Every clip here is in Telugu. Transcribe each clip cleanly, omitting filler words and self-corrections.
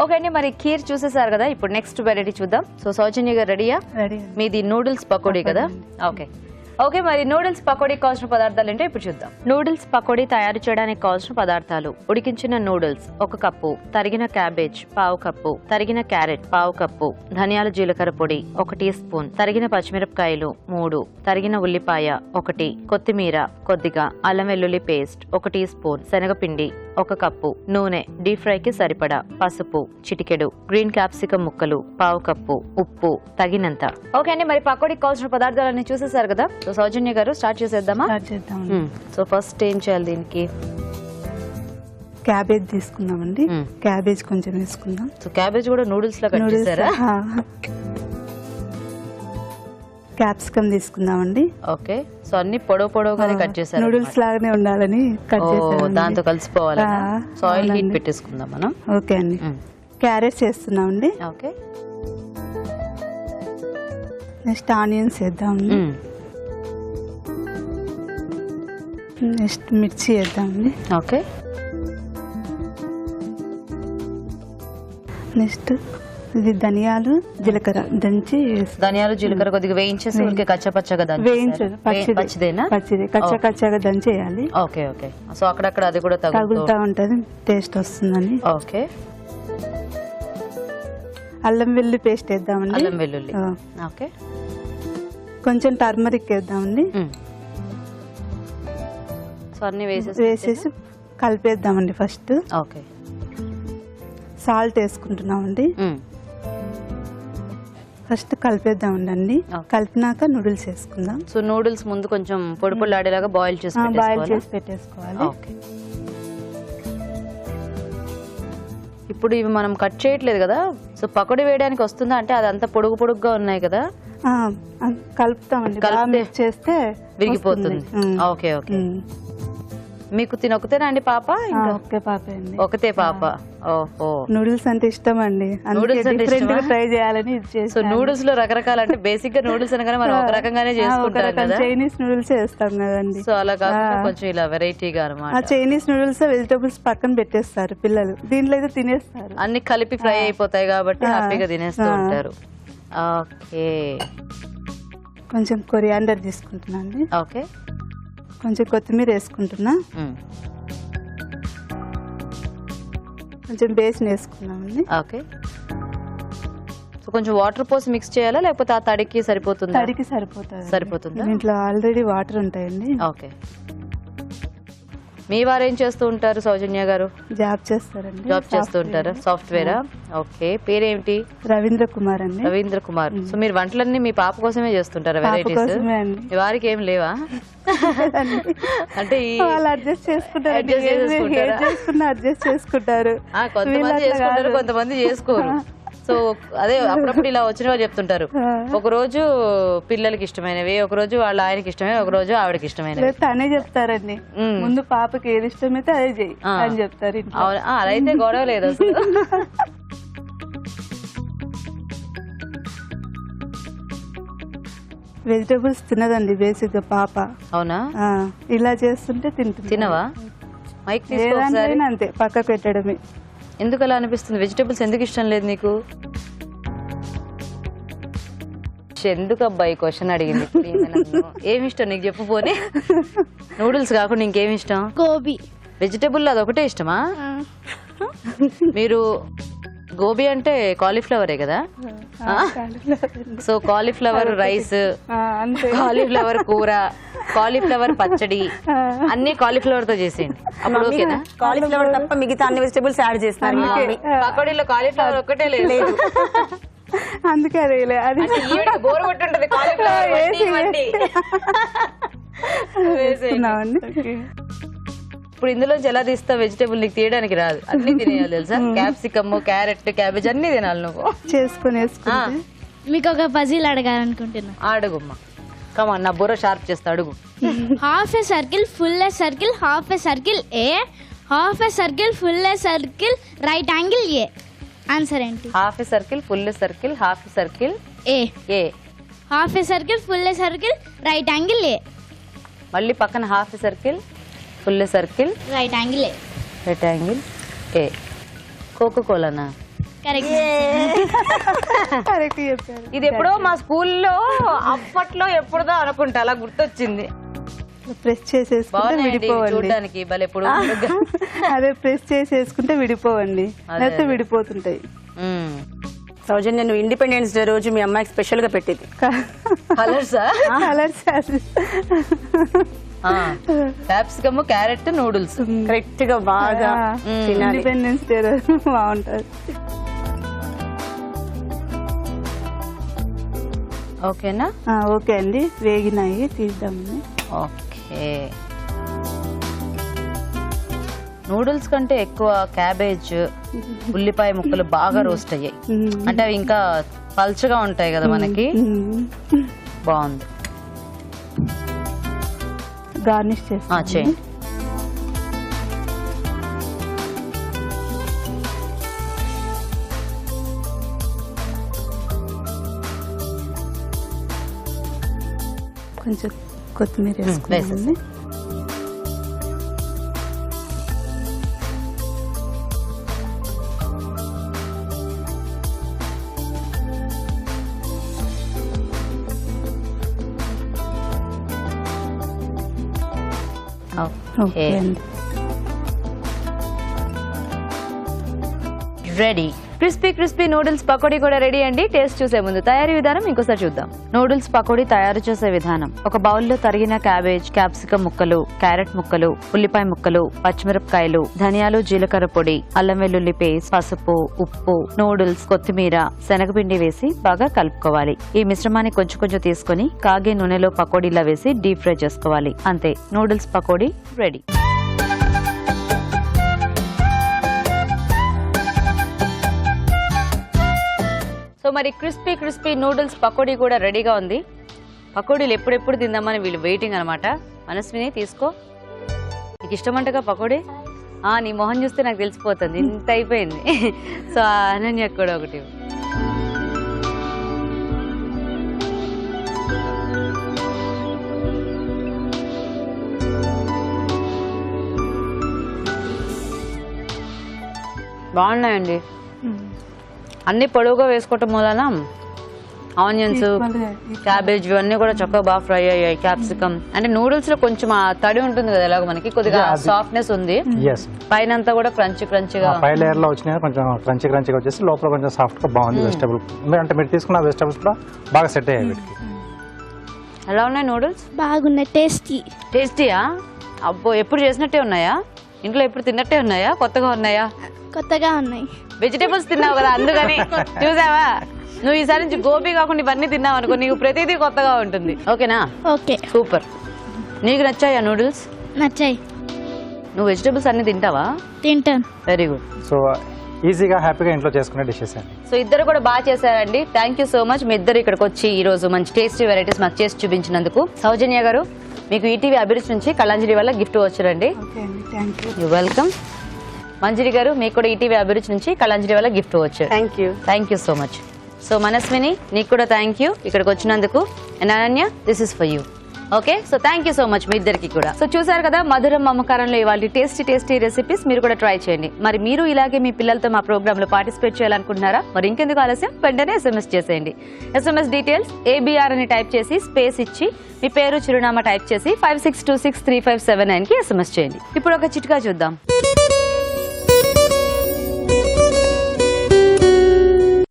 ఓకే అండి, మరి ఖీర్ చూసేసారు కదా, ఇప్పుడు నెక్స్ట్ వెరైటీ చూద్దాం. సో సౌజన్య గారు రెడీయా? మీది నూడిల్స్ పకోడీ కదా? ఓకే ఓకే, మరి నూడిల్స్ పకోడీ కావాల్సిన పదార్థాలు ఏంటో ఇప్పుడు చూద్దాం. నూడిల్స్ పకోడీ తయారు చేయడానికి కావాల్సిన పదార్థాలు: ఉడికించిన నూడిల్స్ 1 కప్పు, తరిగిన క్యాబేజ్ 1/2 కప్పు, తరిగిన క్యారెట్ 1/2 కప్పు, ధనియాల జీలకర్ర పొడి 1 టీ స్పూన్, తరిగిన పచ్చిమిరపకాయలు 3, తరిగిన ఉల్లిపాయ 1, కొత్తిమీర కొద్దిగా, అల్లం వెల్లుల్లి పేస్ట్ 1 టీ స్పూన్, శనగపిండి 1 కప్పు, నూనె, డీప్ ఫ్రై కి సరిపడా, పసుపు చిటికెడు, గ్రీన్ క్యాప్సికం ముక్కలు 1/2 కప్పు, ఉప్పు తగినంత. ఓకే అండి, మరి పకోడీకి కావాల్సిన పదార్థాలన్నీ చూసేసారు కదా. సో సౌజన్య గారు స్టార్ట్ చేసేద్దామా? సో ఫస్ట్ ఏం చేయాలి దీనికి? క్యాబేజ్ తీసుకుందామండి. క్యాబేజ్ కొంచెం వేసుకుందాం. సో క్యాబేజ్ కూడా నూడిల్స్ లా కట్ చేశారా? క్యాప్సికమ్ తీసుకుందామండి. ఓకే, సో అన్ని పొడవుగానే కట్ చేశారు. నూడిల్స్ లాగానే ఉండాలని కట్ చేశారు. దాంతో కలిసిపోవాలి. సో ఆయిల్ హీట్ పెట్టేసుకుందాం మనం. ఓకే అండి. క్యారెట్స్ వేస్తున్నామండి. ఓకే, నెక్స్ట్ ఆనియన్స్ వేద్దామండి. నెక్స్ట్ మిర్చి వేద్దామండి. ఓకే, నెక్స్ట్ ఇది ధనియాలు జీలకర్ర దంచి, ధనియాలు జీలకర్ర కొద్దిగా వేయించేసి ఊరికే కచ్చపచ్చగా పచ్చిదేనా? పచ్చిది కచ్చగా దంచి వేయాలి. ఓకే ఓకే, సో అక్కడక్కడ అది కూడా తగులుతా ఉంటది, టేస్ట్ వస్తుందని. ఓకే, అల్లం వెల్లుల్లి పేస్ట్ వేద్దామండి. అల్లం వెల్లుల్లి. ఓకే, కొంచెం టర్మరిక్ వేద్దామండి. సో అన్ని వేసేసి కలిపేద్దామండి ఫస్ట్. ఓకే, సాల్ట్ వేసుకుంటున్నామండి. ఫస్ట్ కలిపేద్దామండి అన్ని. కలిపినాక నూడిల్స్ వేసుకుందాం. సో నూడిల్స్ ముందు కొంచెం పొడిలాడేలాగా బాయిల్ చేసి పెట్టేసుకోవాలి. ఓకే, ఇప్పుడు ఇవి మనం కట్ చేయట్లేదు కదా, సో పకోడీ వేయడానికి వస్తుందా? అంటే అది అంతా పొడుగుగా ఉన్నాయి కదా, కలుపుతామండి. చేస్తే విరిగిపోతుంది. ఓకే ఓకే, మీకు తినొకతేనా అండి పాప? ఒకే పాప అండి. ఒకతే పాప. ఓహో, నూడిల్స్ అంటే ఇష్టం అండి. ట్రై చేయాలని. సో నూడిల్స్ లో రకరకాల, అంటే బేసిక్ గా నూడిల్స్ అనగానే మనం ఒక రకంగానే చేసుకుంటాం కదా, చైనీస్ నూడిల్స్ వేస్తాం కదండి. సో అలా కాకుండా కొంచెం ఇలా వెరైటీగా అన్నమాట. చైనీస్ నూడిల్స్ వెజిటబుల్స్ పక్కన పెట్టేస్తారు పిల్లలు, దీంట్లో అయితే తినేస్తారు. అన్ని కలిపి ఫ్రై అయిపోతాయి కాబట్టి హ్యాపీగా తినేస్తూ ఉంటారు. ఓకే, కొంచెం కొరియాండర్ తీసుకుంటున్నాండి. ఓకే, కొంచెం కొత్తిమీర వేసుకుంటున్నా. కొంచెం బేసిన్ వేసుకున్నామండి. ఓకే, సో కొంచెం వాటర్ పోసి మిక్స్ చేయాలా లేకపోతే ఆ తడికి సరిపోతుందా? తడికి సరిపోతుంది. దీంట్లో ఆల్రెడీ వాటర్ ఉంటాయండి. ఓకే, మీ వారు ఏం చేస్తూ ఉంటారు సౌజన్య గారు? జాబ్ చేస్తారండి. జాబ్ చేస్తూ ఉంటారా? సాఫ్ట్వేరా? ఓకే, పేరేమిటి? రవీంద్ర కుమార్ అండి. రవీంద్ర కుమార్. సో మీరు వంటలన్నీ మీ పాప కోసమే చేస్తుంటారా? వెరైటీస్ మీ వారికి ఏం లేవా? అంటే అడ్జస్ట్ చేసుకుంటారు. కొంతమంది చేసుకుంటారు, కొంతమంది చేసుకోరు. సో అదే అప్పుడప్పుడు ఇలా వచ్చిన వాళ్ళు చెప్తుంటారు, ఒక రోజు పిల్లలకి ఇష్టమైనవి, ఒక రోజు వాళ్ళ ఆయనకి ఇష్టమైనవి, ఒక రోజు ఆవిడకి ఇష్టమైనవి. తనే చెప్తారండి, ముందు పాపకి ఏది ఇష్టమైతే అదే చెయ్యి అని చెప్తారు. అదైతే గొడవ లేదు అసలు. వెజిటబుల్స్ తినదండి బేసిక్ గా పాప. అవునా? ఇలా చేస్తుంటే తింటుంది. తినవా? మైక్ అంతే పక్క పెట్టడమే. ఎందుకు అలా అనిపిస్తుంది? వెజిటబుల్స్ ఎందుకు ఇష్టం లేదు నీకు? ఎందుకు అబ్బాయి క్వశ్చన్ అడిగింది? ఏమి ఇష్టం నీకు చెప్పు పోనీ. నూడిల్స్ కాకుండా ఇంకేమి ఇష్టం? గోబీ. వెజిటబుల్ అదొకటే ఇష్టమా? మీరు గోబీ అంటే కాలీఫ్లవరే కదా? సో కాలీఫ్లవర్ రైస్, కాలీఫ్లవర్ కూర, కాలీఫ్లవర్ పచ్చడి అన్ని కాలీఫ్లవర్ తో చేసేయండి. అప్పుడు ఓకేనా? కాలీఫ్లవర్ తప్ప మిగతా అన్ని వెజిటబుల్స్ యాడ్ చేస్తారు. పకోడీలో కాలీఫ్లవర్ ఒక్కటే లేదు, అందుకే అది బోర్ కొట్టుంటది కాలీఫ్లవర్. ఇప్పుడు ఇందులోంచి ఎలా తీస్తావు వెజిటేబుల్? నీకు తీయడానికి రాదు, అన్ని తినేయాలి తెలుసా? క్యాప్సికమ్, క్యారెట్, క్యాబేజ్ అన్ని తినాలి నువ్వు. చేసుకుని మీకు ఒక పజిల్ అడగాలనుకుంటున్నా. అడుగుమ్మా, కమాన్, నా బుర్ర షార్ప్ చేస్తా, అడుగు. Half a circle, full a circle, half a circle a, half a circle, full a circle, right angle a. Answer ఏంటి? Half a circle, full a circle, half a circle a. A. Half a circle, full a circle, right angle a. మళ్ళీ పక్కన half a circle, full circle, right angle a. Right angle a. Coca కోలానా? కరెక్ట్ చెప్పారు. ఇది ఎప్పుడో మా స్కూల్లో అప్పట్లో ఎప్పుడుదో అనుకుంటా అలా గుర్తొచ్చింది. ప్రెస్ చేసేసుకుంటే బాగున్నాయండి విడిపోవండి. చూడడానికి భలే ఎప్పుడు అదే ప్రెస్ చేసేసుకుంటే విడిపోవండి, లేకపోతే విడిపోతుంటాయి. సౌజన్య, నువ్వు ఇండిపెండెన్స్ డే రోజు మీ అమ్మాయికి స్పెషల్ గా పెట్టింది కలర్సా? Colours capsicum, carrot, noodles correct గా బాగా తినాలి. ఇండిపెండెన్స్ డే రోజు బాగుంటది. ఓకేనా? ఓకే అండి, వేగినాయి, తీద్దామని. ఓకే. నూడిల్స్ కంటే ఎక్కువ క్యాబేజ్, ఉల్లిపాయ ముక్కలు బాగా రోస్ట్ అయ్యాయి. అంటే అవి ఇంకా పల్చగా ఉంటాయి కదా మనకి. బాగుంది. గార్నిష్ చేస్తాం. చేయండి. కొంచెం కొత్తిమీర వేసుకుందామండి. ఓకే అండి. రెడీ. క్రిస్పీ నూడిల్స్ పకోడీ కూడా రెడీ అండి. టేస్ట్ చూసే ముందు తయారీ విధానం ఇంకోసారి చూద్దాం. నూడిల్స్ పకోడీ తయారు చేసే విధానం: ఒక బౌల్లో తరిగిన క్యాబేజ్, క్యాప్సికం ముక్కలు, క్యారెట్ ముక్కలు, ఉల్లిపాయ ముక్కలు, పచ్చిమిరపకాయలు, ధనియాలు, జీలకర్ర పొడి, అల్లం వెల్లుల్లి పేస్ట్, పసుపు, ఉప్పు, నూడిల్స్, కొత్తిమీర, శనగపిండి వేసి బాగా కలుపుకోవాలి. ఈ మిశ్రమాన్ని కొంచెం కొంచెం తీసుకుని కాగే నూనెలో పకోడీలా వేసి డీప్ ఫ్రై చేసుకోవాలి. అంతే, నూడిల్స్ పకోడీ రెడీ. సో మరి క్రిస్పీ నూడిల్స్ పకోడీ కూడా రెడీగా ఉంది. పకోడీలు ఎప్పుడెప్పుడు తిందామని వీళ్ళు వెయిటింగ్ అనమాట. మనస్విని తీసుకో, నీకు ఇష్టమంటగా పకోడీ? నీ మొహం చూస్తే నాకు తెలిసిపోతుంది, ఇంత అయిపోయింది. సో అనన్య కూడా ఒకటి. బాగున్నాయండి. అన్ని పొడవుగా వేసుకోవటం మూలన ఆనియన్స్, క్యాబేజ్ ఇవన్నీ కూడా చక్కగా బాగా ఫ్రై అయ్యాయి. క్యాప్సికమ్ అంటే నూడిల్స్ లో కొంచెం ఆ తడి ఉంటుంది కదా, ఎలాగో మనకి కొద్దిగా సాఫ్ట్నెస్ ఉంది. పైన అంతా కూడా క్రంచీగా పై లేయర్ లో వచ్చినాయి, కొంచెం క్రంచీగా వచ్చేసి లోపల కొంచెం సాఫ్ట్ గా బాగుంది. వెజిటబుల్ అంటే మీరు తీసుకున్న వెజిటబుల్స్ కూడా బాగా సెట్ అయ్యాయి వీటికి. ఎలా ఉన్నాయి నూడిల్స్? బాగున్నాయి, టేస్టీయా? అబ్బో, ఎప్పుడు చేసినట్టే ఉన్నాయా? ఇంట్లో ఎప్పుడు తిన్నట్టే ఉన్నాయా? కొత్తగా ఉన్నాయా? కొత్తగా ఉన్నాయి. వెజిటేబుల్స్ తిన్నావు కదా అందుకని. చూసావా, నువ్వు ఈసారి నుంచి గోబీ కాకుండా ఇవన్నీ తిన్నావు అనుకో, నీకు ప్రతిదీ కొత్తగా ఉంటుంది. ఓకేనా? Okay, super. నీకు నచ్చాయా నూడిల్స్? నచ్చాయి. నువ్వు వెజిటేబుల్స్ అన్ని తింటావా? తింటాను. Very good. సో ఈజీగా హ్యాపీగా ఇంట్లో చేసుకునే డిషెస్ అండి. సో ఇద్దరు కూడా బాగా చేశారండి. Thank you so much. మీ ఇద్దరు ఇక్కడికి వచ్చి ఈ రోజు మంచి టేస్టీ వెరైటీస్ మాకు చేసి చూపించినందుకు. సౌజన్య గారు, మీకు ఈటీవీ అభిరుచి నుంచి కళాంజలి వల్ల గిఫ్ట్ వచ్చారండి. You welcome. మంజరి గారు, మీకు కూడా ఈటీవీ అభిరుచి నుంచి కళాంజలి వల్ల గిఫ్ట్ వచ్చారు. Thank you so much. So Manaswini, నీకు కూడా థ్యాంక్ యూ ఇక్కడికి వచ్చినందుకు. And Ananya, this is for you. Okay, so thank you so much మీ ఇద్దరికి కూడా. సో చూసారు కదా, మధురం మమకారంలో ఇవాళ టేస్టీ రెసిపీస్ మీరు కూడా ట్రై చేయండి. మరి మీరు ఇలాగే మీ పిల్లలతో మా ప్రోగ్రామ్ లో పార్టిసిపేట్ చేయాలనుకుంటున్నారా? మరి ఇంకెందుకు ఆలస్యం, వెంటనే SMS చేసేయండి. SMS డీటెయిల్స్ ABR అని టైప్ చేసి స్పేస్ ఇచ్చి మీ పేరు, చిరునామా టైప్ చేసి 56263579 కి SMS చేయండి. ఇప్పుడు ఒక చిట్కా చూద్దాం.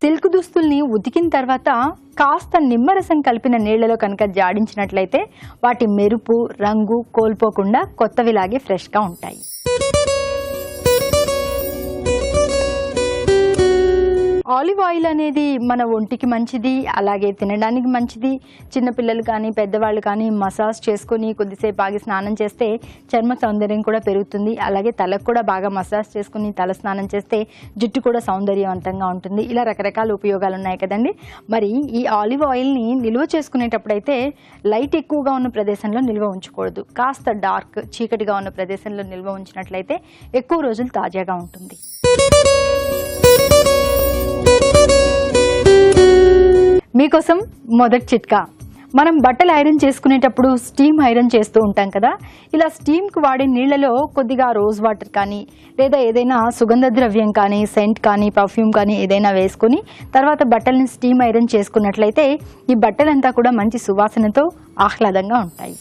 సిల్క్ దుస్తుల్ని ఉతికిన తర్వాత కాస్త నిమ్మరసం కలిపిన నీళ్లలో కనుక జాడించినట్లయితే వాటి మెరుపు, రంగు కోల్పోకుండా కొత్తవిలాగే ఫ్రెష్గా ఉంటాయి. ఆలివ్ ఆయిల్ అనేది మన ఒంటికి మంచిది, అలాగే తినడానికి మంచిది. చిన్నపిల్లలు కానీ పెద్దవాళ్ళు కానీ మసాజ్ చేసుకొని కొద్దిసేపు ఆగి స్నానం చేస్తే చర్మ సౌందర్యం కూడా పెరుగుతుంది. అలాగే తలకు కూడా బాగా మసాజ్ చేసుకుని తల స్నానం చేస్తే జుట్టు కూడా సౌందర్యవంతంగా ఉంటుంది. ఇలా రకరకాల ఉపయోగాలు ఉన్నాయి కదండి. మరి ఈ ఆలివ్ ఆయిల్ని నిల్వ చేసుకునేటప్పుడైతే లైట్ ఎక్కువగా ఉన్న ప్రదేశంలో నిల్వ ఉంచకూడదు. కాస్త డార్క్ చీకటిగా ఉన్న ప్రదేశంలో నిల్వ ఉంచినట్లయితే ఎక్కువ రోజులు తాజాగా ఉంటుంది. మీకోసం మొదటి చిట్కా. మనం బట్టలు ఐరన్ చేసుకునేటప్పుడు స్టీమ్ ఐరన్ చేస్తూ ఉంటాం కదా. ఇలా స్టీమ్కి వాడే నీళ్లలో కొద్దిగా రోజ్ వాటర్ కానీ లేదా ఏదైనా సుగంధ ద్రవ్యం కానీ సెంట్ కానీ పర్ఫ్యూమ్ కానీ ఏదైనా వేసుకొని తర్వాత బట్టల్ని స్టీమ్ ఐరన్ చేసుకున్నట్లయితే ఈ బట్టలంతా కూడా మంచి సువాసనతో ఆహ్లాదంగా ఉంటాయి.